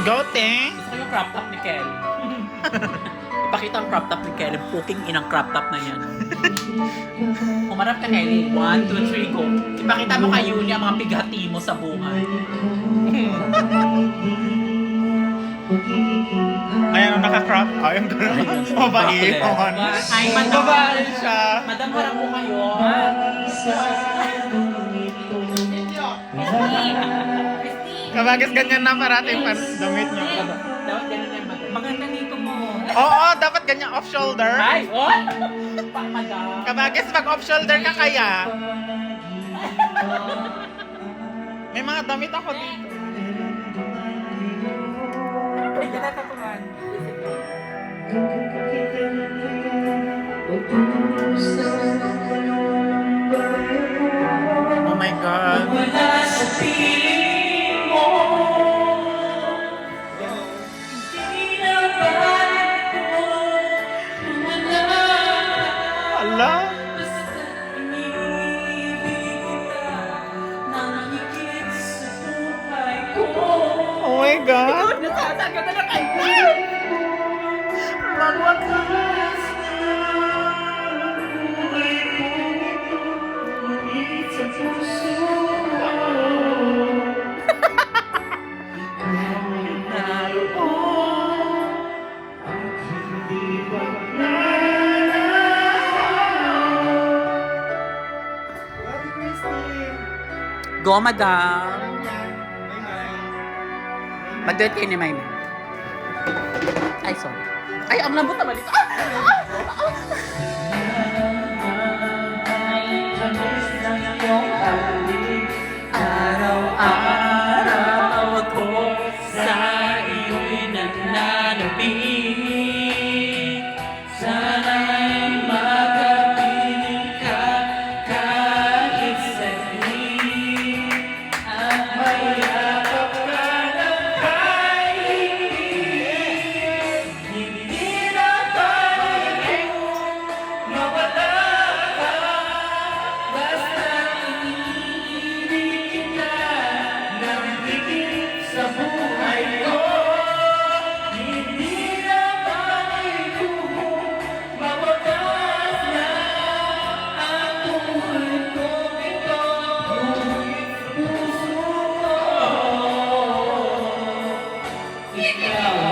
Go, te! Gusto ko yung crop top ni Kelly. Ipakita ang crop top ni Kelly. Puking inang crop top na yan. Umarap ka, Kelly. 1, 2, 3, go. Ipakita mo kay Yuni ang mga pighati mo sa buhay. Ayan, naka-crop. Ay, ang gano'n. Mabait. Ay, madam. Babae siya. Madam, harap mo kayo. Kabagis ganyan na parati yung damit niyo. Dapat ganun yung madam. Maganda nito mo. Oo, dapat ganyan off-shoulder. Ay, oh! Pa, madam. Kabagis pag off-shoulder ka kaya. May mga damit ako dito. Hindi na taturuan. Oh my God. Wala sa piling mo. Hindi na balik ko. Wala. Ala. Basta iniibig kita nang higit sa buhay ko. Oh my God. Nasasagot na kay Magwakas. sa puso ko. Naroon ang hindi Go, madam. Mag-duet kayo ni Maymay. Ay, sorry. Ay, ang lambot naman ito. Araw-araw ako sa iyo'y nananabik. Sana'y makapiling ka kahit saglit. At mayakap ka ng kahit hindi na tayo mawala ka. Basta iniibig kita ng higit sa buhay ko. Hindi na tayo mawakas na ang buhay ko ito. Puso ko, ikaw